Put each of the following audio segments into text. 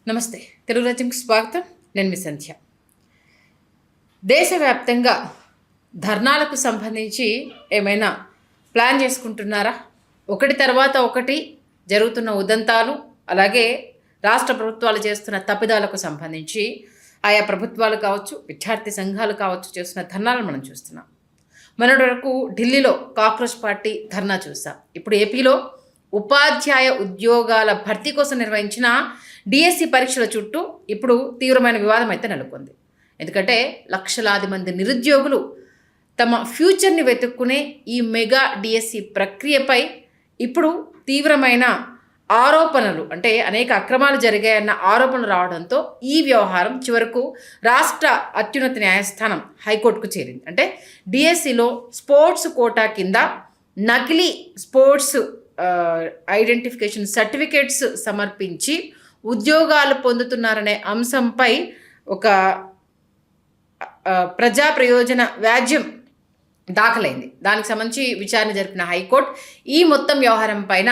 నమస్తే. తెలుగు రాజ్యంకి స్వాగతం. నేను మీ సంధ్య. దేశవ్యాప్తంగా ధర్నాలకు సంబంధించి ఏమైనా ప్లాన్ చేసుకుంటున్నారా? ఒకటి తర్వాత ఒకటి జరుగుతున్న ఉదంతాలు, అలాగే రాష్ట్ర ప్రభుత్వాలు చేస్తున్న తప్పిదాలకు సంబంధించి ఆయా ప్రభుత్వాలు కావచ్చు, విద్యార్థి సంఘాలు కావచ్చు చేస్తున్న ధర్నాలను మనం చూస్తున్నాం. మొన్నటి వరకు ఢిల్లీలో కాక్రోచ్ పార్టీ ధర్నా చూసాం. ఇప్పుడు ఏపీలో ఉపాధ్యాయ ఉద్యోగాల భర్తీ కోసం నిర్వహించిన డిఎస్సి పరీక్షల చుట్టూ ఇప్పుడు తీవ్రమైన వివాదం అయితే నెలకొంది. ఎందుకంటే లక్షలాది మంది నిరుద్యోగులు తమ ఫ్యూచర్ని వెతుక్కునే ఈ మెగా డిఎస్సి ప్రక్రియపై ఇప్పుడు తీవ్రమైన ఆరోపణలు, అంటే అనేక అక్రమాలు జరిగాయన్న ఆరోపణలు రావడంతో ఈ వ్యవహారం చివరకు రాష్ట్ర అత్యున్నత న్యాయస్థానం హైకోర్టుకు చేరింది. అంటే డిఎస్సిలో స్పోర్ట్స్ కోటా కింద నకిలీ స్పోర్ట్స్ ఐడెంటిఫికేషన్ సర్టిఫికేట్స్ సమర్పించి ఉద్యోగాలు పొందుతున్నారనే అంశంపై ఒక ప్రజా ప్రయోజన వ్యాజ్యం దాఖలైంది. దానికి సంబంధించి విచారణ జరిపిన హైకోర్టు ఈ మొత్తం వ్యవహారం పైన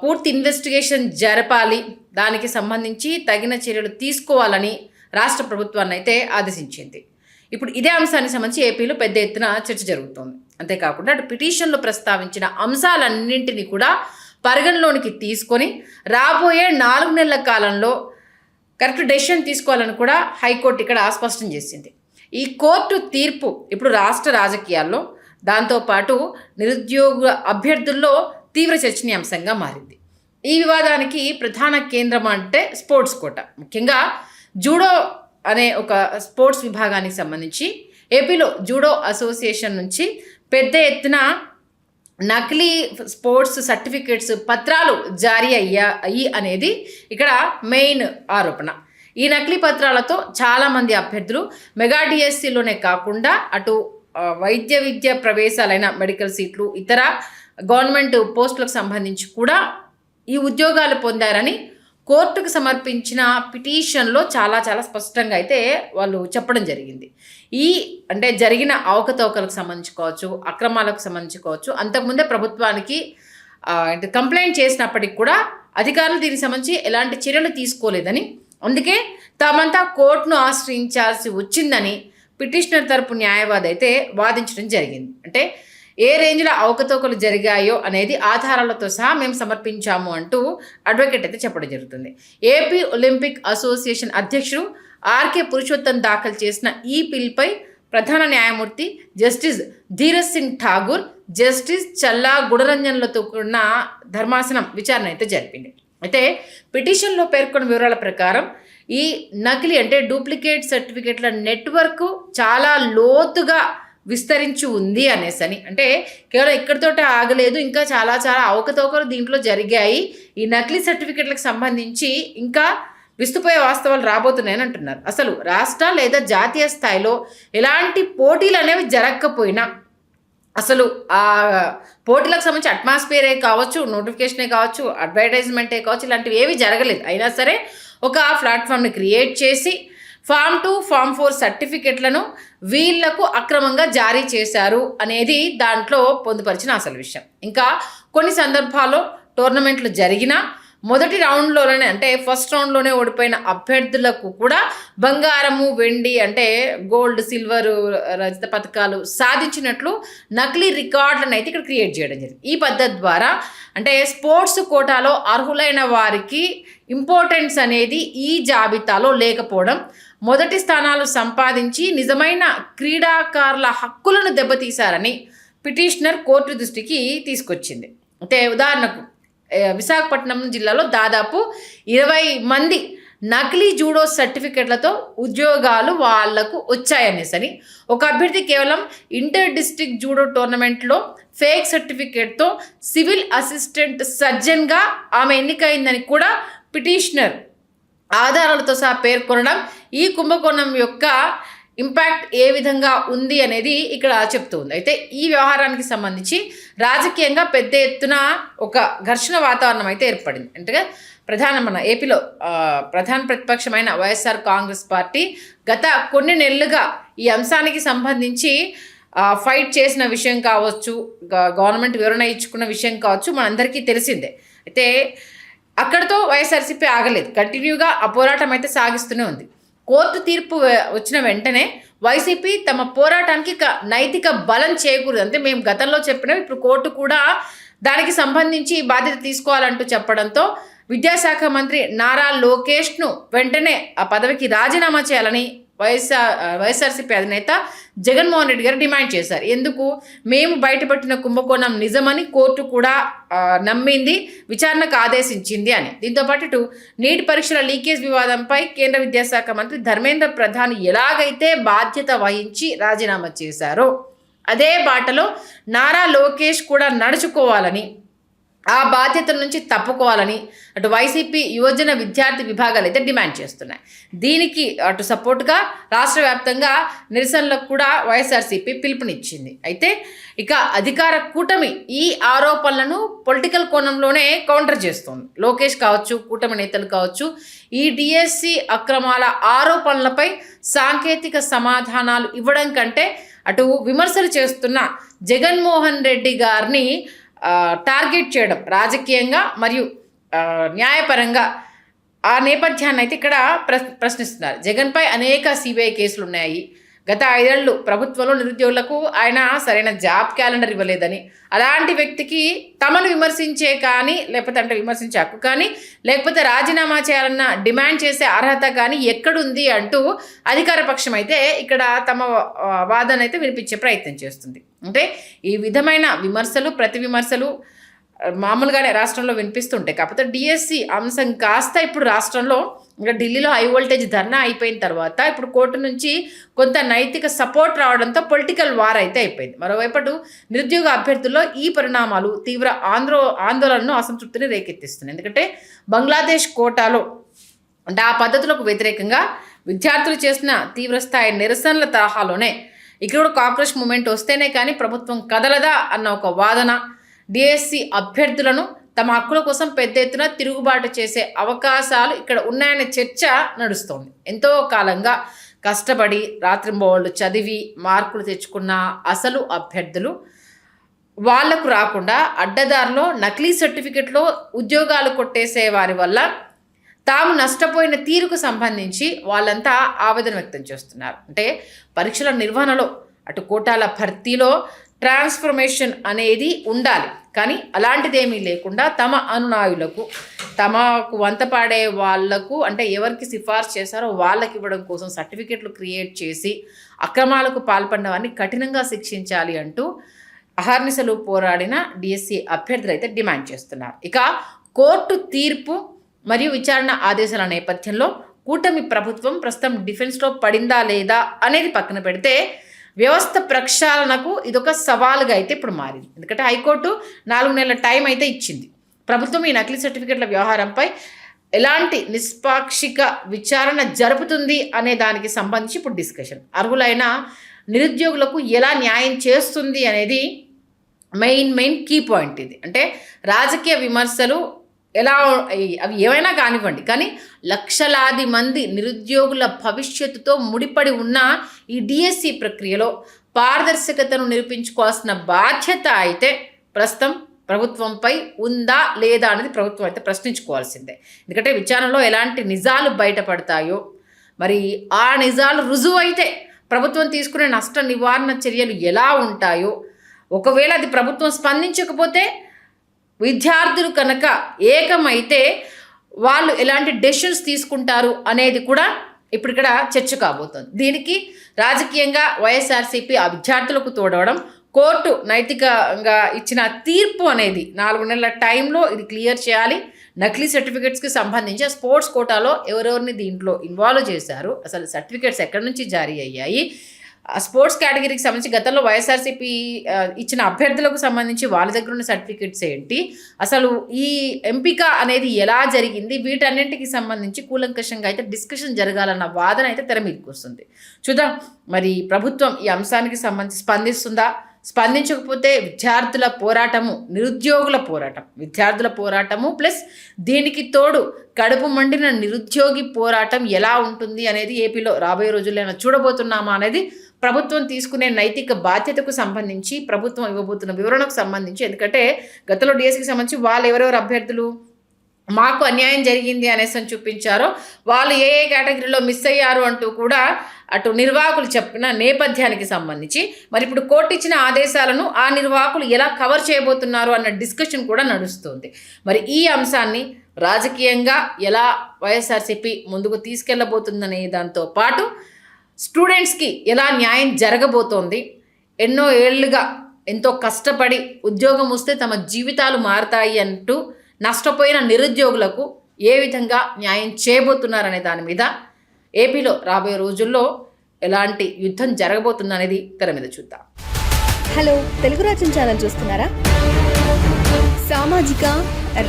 పూర్తి ఇన్వెస్టిగేషన్ జరపాలి, దానికి సంబంధించి తగిన చర్యలు తీసుకోవాలని రాష్ట్ర ప్రభుత్వాన్ని అయితే ఆదేశించింది. ఇప్పుడు ఇదే అంశానికి సంబంధించి ఏపీలో పెద్ద ఎత్తున చర్చ జరుగుతోంది. అంతేకాకుండా అటు పిటిషన్లో ప్రస్తావించిన అంశాలన్నింటినీ కూడా పరిగణలోనికి తీసుకొని రాబోయే 4 నెలల కాలంలో కరెక్ట్ డెసిషన్ తీసుకోవాలని కూడా హైకోర్టు ఇక్కడ స్పష్టం చేసింది. ఈ కోర్టు తీర్పు ఇప్పుడు రాష్ట్ర రాజకీయాల్లో, దాంతోపాటు నిరుద్యోగ అభ్యర్థుల్లో తీవ్ర చర్చనీయాంశంగా మారింది. ఈ వివాదానికి ప్రధాన కేంద్రం అంటే స్పోర్ట్స్ కోట. ముఖ్యంగా జూడో అనే ఒక స్పోర్ట్స్ విభాగానికి సంబంధించి ఏపీలో జూడో అసోసియేషన్ నుంచి పెద్ద ఎత్తున నకిలీ స్పోర్ట్స్ సర్టిఫికేట్స్ పత్రాలు జారీ అయ్యి అనేది ఇక్కడ మెయిన్ ఆరోపణ. ఈ నకిలీ పత్రాలతో చాలామంది అభ్యర్థులు మెగా డిఎస్సిలోనే కాకుండా అటు వైద్య విద్య ప్రవేశాలైన మెడికల్ సీట్లు, ఇతర గవర్నమెంట్ పోస్టులకు సంబంధించి కూడా ఈ ఉద్యోగాలు పొందారని కోర్టుకు సమర్పించిన పిటిషన్లో చాలా స్పష్టంగా అయితే వాళ్ళు చెప్పడం జరిగింది. అంటే జరిగిన అవకతవకలకు సంబంధించి కావచ్చు, అక్రమాలకు సంబంధించి కావచ్చు, అంతకుముందే ప్రభుత్వానికి కంప్లైంట్ చేసినప్పటికి కూడా అధికారులు దీనికి సంబంధించి ఎలాంటి చర్యలు తీసుకోలేదని, అందుకే తామంతా కోర్టును ఆశ్రయించాల్సి వచ్చిందని పిటిషనర్ తరపు న్యాయవాది అయితే వాదించడం జరిగింది. అంటే ఏ రేంజ్లో అవకతవకలు జరిగాయో అనేది ఆధారాలతో సహా మేము సమర్పించాము అంటూ అడ్వకేట్ అయితే చెప్పడం జరుగుతుంది. ఏపీ ఒలింపిక్ అసోసియేషన్ అధ్యక్షుడు ఆర్కే పురుషోత్తం దాఖలు చేసిన ఈ పిల్పై ప్రధాన న్యాయమూర్తి జస్టిస్ ధీరజ్ సింగ్ ఠాగూర్, జస్టిస్ చల్లా గుణరంజన్లతో కూడిన ధర్మాసనం విచారణ అయితే జరిపింది. అయితే పిటిషన్లో పేర్కొన్న వివరాల ప్రకారం ఈ నకిలీ అంటే డూప్లికేట్ సర్టిఫికేట్ల నెట్వర్క్ చాలా లోతుగా విస్తరించి ఉంది అనేసని, అంటే కేవలం ఇక్కడితోటే ఆగలేదు, ఇంకా చాలా అవకతవకలు దీంట్లో జరిగాయి, ఈ నకిలీ సర్టిఫికెట్లకు సంబంధించి ఇంకా విస్తుపోయే వాస్తవాలు రాబోతున్నాయని అంటున్నారు. అసలు రాష్ట్ర లేదా జాతీయ స్థాయిలో ఎలాంటి పోటీలు అనేవి జరగకపోయినా, అసలు ఆ పోటీలకు సంబంధించి అట్మాస్ఫియరే కావచ్చు, నోటిఫికేషనే కావచ్చు, అడ్వర్టైజ్మెంటే కావచ్చు, ఇలాంటివి ఏవి జరగలేదు. అయినా సరే ఒక ప్లాట్ఫామ్ని క్రియేట్ చేసి ఫామ్ 2, ఫామ్ 4 సర్టిఫికెట్లను వీళ్లకు అక్రమంగా జారీ చేశారు అనేది దాంట్లో పొందుపరిచిన అసలు విషయం. ఇంకా కొన్ని సందర్భాల్లో టోర్నమెంట్లు జరిగినా మొదటి రౌండ్లోనే, అంటే ఫస్ట్ రౌండ్లోనే ఓడిపోయిన అభ్యర్థులకు కూడా బంగారము, వెండి, అంటే గోల్డ్, సిల్వర్, రజత పథకాలు సాధించినట్లు నకిలీ రికార్డులను అయితే ఇక్కడ క్రియేట్ చేయడం జరిగింది. ఈ పద్ధతి ద్వారా అంటే స్పోర్ట్స్ కోటాలో అర్హులైన వారికి ఇంపార్టెన్స్ అనేది ఈ జాబితాలో లేకపోవడం, మొదటి స్థానాలు సంపాదించి నిజమైన క్రీడాకారుల హక్కులను దెబ్బతీశారని పిటిషనర్ కోర్టు దృష్టికి తీసుకొచ్చింది. అంటే ఉదాహరణకు విశాఖపట్నం జిల్లాలో దాదాపు 20 మంది నకిలీ జూడో సర్టిఫికెట్లతో ఉద్యోగాలు వాళ్లకు వచ్చాయనేసని, ఒక అభ్యర్థి కేవలం ఇంటర్ డిస్ట్రిక్ట్ జూడో టోర్నమెంట్లో ఫేక్ సర్టిఫికేట్తో సివిల్ అసిస్టెంట్ సర్జన్గా ఆమె ఎన్నికైందని కూడా పిటిషనర్ ఆధారాలతో సహా పేర్కొనడం ఈ కుంభకోణం యొక్క ఇంపాక్ట్ ఏ విధంగా ఉంది అనేది ఇక్కడ చెప్తూ ఉంది. అయితే ఈ వ్యవహారానికి సంబంధించి రాజకీయంగా పెద్ద ఎత్తున ఒక ఘర్షణ వాతావరణం అయితే ఏర్పడింది. అంటే మన ఏపీలో ప్రధాన ప్రతిపక్షమైన వైఎస్ఆర్ కాంగ్రెస్ పార్టీ గత కొన్ని నెలలుగా ఈ అంశానికి సంబంధించి ఫైట్ చేసిన విషయం కావచ్చు, గవర్నమెంట్ వివరణ ఇచ్చుకున్న విషయం కావచ్చు, మనందరికీ తెలిసిందే. అయితే అక్కడితో వైఎస్ఆర్సీపీ ఆగలేదు, కంటిన్యూగా ఆ పోరాటం అయితే సాగిస్తూనే ఉంది. కోర్టు తీర్పు వచ్చిన వెంటనే వైసీపీ తమ పోరాటానికి నైతిక బలం చేకూరదు. అంటే మేము గతంలో చెప్పినవి ఇప్పుడు కోర్టు కూడా దానికి సంబంధించి బాధ్యత తీసుకోవాలంటూ చెప్పడంతో విద్యాశాఖ మంత్రి నారా లోకేష్ను వెంటనే ఆ పదవికి రాజీనామా చేయాలని వైఎస్ఆర్సీపీ అధినేత జగన్మోహన్ రెడ్డి గారు డిమాండ్ చేశారు. ఎందుకు? మేము బయటపట్టిన కుంభకోణం నిజమని కోర్టు కూడా నమ్మింది, విచారణకు ఆదేశించింది అని. దీంతోపాటు నీట్ పరీక్షల లీకేజ్ వివాదంపై కేంద్ర విద్యాశాఖ మంత్రి ధర్మేంద్ర ప్రధాన్ ఎలాగైతే బాధ్యత వహించి రాజీనామా చేశారో అదే బాటలో నారా లోకేష్ కూడా నడుచుకోవాలని, ఆ బాధ్యతల నుంచి తప్పుకోవాలని అటు వైసీపీ యువజన విద్యార్థి విభాగాలు అయితే డిమాండ్ చేస్తున్నాయి. దీనికి అటు సపోర్ట్గా రాష్ట్ర వ్యాప్తంగా నిరసనలకు కూడా వైఎస్ఆర్సీపీ పిలుపునిచ్చింది. అయితే ఇక అధికార కూటమి ఈ ఆరోపణలను పొలిటికల్ కోణంలోనే కౌంటర్ చేస్తోంది. లోకేష్ కావచ్చు, కూటమి నేతలు కావచ్చు, ఈ డిఎస్సి అక్రమాల ఆరోపణలపై సాంకేతిక సమాధానాలు ఇవ్వడం కంటే అటు విమర్శలు చేస్తున్న జగన్మోహన్ రెడ్డి గారిని టార్గెట్ చేయడం రాజకీయంగా మరియు న్యాయపరంగా ఆ నేపథ్యాన్ని అయితే ఇక్కడ ప్రశ్నిస్తున్నారు. జగన్పై అనేక సిబిఐ కేసులు ఉన్నాయి. గత 5 ఏళ్ళు ప్రభుత్వంలో నిరుద్యోగులకు ఆయన సరైన జాబ్ క్యాలెండర్ ఇవ్వలేదని, అలాంటి వ్యక్తికి తమను విమర్శించే కానీ లేకపోతే అంటే విమర్శించే హక్కు కానీ లేకపోతే రాజీనామా చేయాలన్న డిమాండ్ చేసే అర్హత కానీ ఎక్కడుంది అంటూ అధికార పక్షం అయితే ఇక్కడ తమ వాదన అయితే వినిపించే ప్రయత్నం చేస్తుంది. అంటే ఈ విధమైన విమర్శలు, ప్రతి విమర్శలు మామూలుగానే రాష్ట్రంలో వినిపిస్తుంటాయి. కాకపోతే డిఎస్సి అంశం కాస్త ఇప్పుడు రాష్ట్రంలో ఇంకా ఢిల్లీలో హై వోల్టేజ్ ధర్నా అయిపోయిన తర్వాత ఇప్పుడు కోర్టు నుంచి కొంత నైతిక సపోర్ట్ రావడంతో పొలిటికల్ వార్ అయితే అయిపోయింది. మరోవైపు నిరుద్యోగ అభ్యర్థుల్లో ఈ పరిణామాలు తీవ్ర ఆందోళనను, అసంతృప్తిని రేకెత్తిస్తున్నాయి. ఎందుకంటే బంగ్లాదేశ్ కోటాలో అంటే ఆ పద్ధతులకు వ్యతిరేకంగా విద్యార్థులు చేసిన తీవ్రస్థాయి నిరసనల తరహాలోనే ఇక్కడ కూడా కాక్రోచ్ మూమెంట్ వస్తేనే కానీ ప్రభుత్వం కదలదా అన్న ఒక వాదన, డిఎస్సి అభ్యర్థులను తమ హక్కుల కోసం పెద్ద ఎత్తున తిరుగుబాటు చేసే అవకాశాలు ఇక్కడ ఉన్నాయనే చర్చ నడుస్తోంది. ఎంతో కాలంగా కష్టపడి రాత్రింబవళ్ళు చదివి మార్కులు తెచ్చుకున్న అసలు అభ్యర్థులు వాళ్లకు రాకుండా అడ్డదారిలో నకిలీ సర్టిఫికెట్లో ఉద్యోగాలు కొట్టేసే వారి వల్ల తాము నష్టపోయిన తీరుకు సంబంధించి వాళ్ళంతా ఆవేదన వ్యక్తం చేస్తున్నారు. అంటే పరీక్షల నిర్వహణలో అటు కోటాల భర్తీలో ట్రాన్స్ఫర్మేషన్ అనేది ఉండాలి, కానీ అలాంటిదేమీ లేకుండా తమ అనునాయులకు, తమకు వంతపాడే వాళ్లకు అంటే ఎవరికి సిఫార్సు చేశారో వాళ్ళకి ఇవ్వడం కోసం సర్టిఫికెట్లు క్రియేట్ చేసి అక్రమాలకు పాల్పడిన వారిని కఠినంగా శిక్షించాలి అంటూ అహర్నిశలు పోరాడిన డిఎస్సి అభ్యర్థులు అయితే డిమాండ్ చేస్తున్నారు. ఇక కోర్టు తీర్పు మరియు విచారణ ఆదేశాల నేపథ్యంలో కూటమి ప్రభుత్వం ప్రస్తుతం డిఫెన్స్లో పడిందా లేదా అనేది పక్కన పెడితే వ్యవస్థ ప్రక్షాళనకు ఇదొక సవాలుగా అయితే ఇప్పుడు మారింది. ఎందుకంటే హైకోర్టు 4 నెలల టైం అయితే ఇచ్చింది. ప్రభుత్వం ఈ నకిలీ సర్టిఫికెట్ల వ్యవహారంపై ఎలాంటి నిష్పాక్షిక విచారణ జరుపుతుంది అనే దానికి సంబంధించి ఇప్పుడు డిస్కషన్. అర్హులైన నిరుద్యోగులకు ఎలా న్యాయం చేస్తుంది అనేది మెయిన్ కీ పాయింట్ ఇది. అంటే రాజకీయ విమర్శలు ఎలా అవి ఏమైనా కానివ్వండి, కానీ లక్షలాది మంది నిరుద్యోగుల భవిష్యత్తుతో ముడిపడి ఉన్న ఈ డిఎస్సి ప్రక్రియలో పారదర్శకతను నిరూపించుకోవాల్సిన బాధ్యత అయితే ప్రస్తుతం ప్రభుత్వంపై ఉందా లేదా అనేది ప్రభుత్వం అయితే ప్రశ్నించుకోవాల్సిందే. ఎందుకంటే విచారణలో ఎలాంటి నిజాలు బయటపడతాయో, మరి ఆ నిజాలు రుజువు అయితే ప్రభుత్వం తీసుకునే నష్ట నివారణ చర్యలు ఎలా ఉంటాయో, ఒకవేళ అది ప్రభుత్వం స్పందించకపోతే విద్యార్థులు కనుక ఏకమైతే వాళ్ళు ఎలాంటి డెసిషన్స్ తీసుకుంటారు అనేది కూడా ఇప్పుడు ఇక్కడ చర్చ కాబోతుంది. దీనికి రాజకీయంగా వైఎస్ఆర్సీపీ ఆ విద్యార్థులకు తోడవడం, కోర్టు నైతికంగా ఇచ్చిన తీర్పు అనేది 4 నెలల టైంలో ఇది క్లియర్ చేయాలి. నకిలీ సర్టిఫికెట్స్కి సంబంధించి స్పోర్ట్స్ కోటాలో ఎవరెవరిని దీంట్లో ఇన్వాల్వ్ చేశారు, అసలు సర్టిఫికెట్స్ ఎక్కడి నుంచి జారీ అయ్యాయి, స్పోర్ట్స్ కేటగిరీకి సంబంధించి గతంలో వైఎస్ఆర్సీపీ ఇచ్చిన అభ్యర్థులకు సంబంధించి వాళ్ళ దగ్గర ఉన్న సర్టిఫికెట్స్ ఏంటి, అసలు ఈ ఎంపిక అనేది ఎలా జరిగింది, వీటన్నింటికి సంబంధించి కూలంకషంగా అయితే డిస్కషన్ జరగాలన్న వాదన అయితే తెర మీదకి వస్తుంది. చూద్దాం మరి ప్రభుత్వం ఈ అంశానికి సంబంధించి స్పందిస్తుందా, స్పందించకపోతే విద్యార్థుల పోరాటము, నిరుద్యోగుల పోరాటం, విద్యార్థుల పోరాటము ప్లస్ దీనికి తోడు కడుపు మండిన నిరుద్యోగి పోరాటం ఎలా ఉంటుంది అనేది ఏపీలో రాబోయే రోజుల్లో చూడబోతున్నామా అనేది ప్రభుత్వం తీసుకునే నైతిక బాధ్యతకు సంబంధించి, ప్రభుత్వం ఇవ్వబోతున్న వివరణకు సంబంధించి. ఎందుకంటే గతంలో డిఎస్సికి సంబంధించి వాళ్ళు ఎవరెవరు అభ్యర్థులు మాకు అన్యాయం జరిగింది అనేసి అని చూపించారో వాళ్ళు ఏ ఏ కేటగిరీలో మిస్ అయ్యారు అంటూ కూడా అటు నిర్వాహకులు చెప్పిన నేపథ్యానికి సంబంధించి మరి ఇప్పుడు కోర్టు ఇచ్చిన ఆదేశాలను ఆ నిర్వాహకులు ఎలా కవర్ చేయబోతున్నారు అన్న డిస్కషన్ కూడా నడుస్తుంది. మరి ఈ అంశాన్ని రాజకీయంగా ఎలా వైఎస్ఆర్సీపీ ముందుకు తీసుకెళ్లబోతుందనే దాంతో పాటు స్టూడెంట్స్కి ఎలా న్యాయం జరగబోతోంది, ఎన్నో ఏళ్లుగా ఎంతో కష్టపడి ఉద్యోగం వస్తే తమ జీవితాలు మారతాయి అంటూ నష్టపోయిన నిరుద్యోగులకు ఏ విధంగా న్యాయం చేయబోతున్నారనే దాని మీద ఏపీలో రాబోయే రోజుల్లో ఎలాంటి యుద్ధం జరగబోతుందనేది తెర మీద చూద్దాం. హలో, తెలుగు రాజ్యం ఛానల్ చూస్తున్నారా? సామాజిక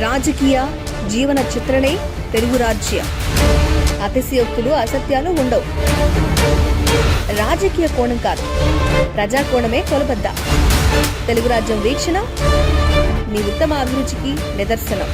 రాజకీయ జీవన చిత్రణే తెలుగు రాజ్యం. అతిశయోక్తులు అసత్యాలు ఉండవు. రాజకీయ కోణం కాదు, ప్రజా కోణమే కొలబద్ద. తెలుగు రాజ్యం వీక్షణ మీ ఉత్తమ అభిరుచికి నిదర్శనం.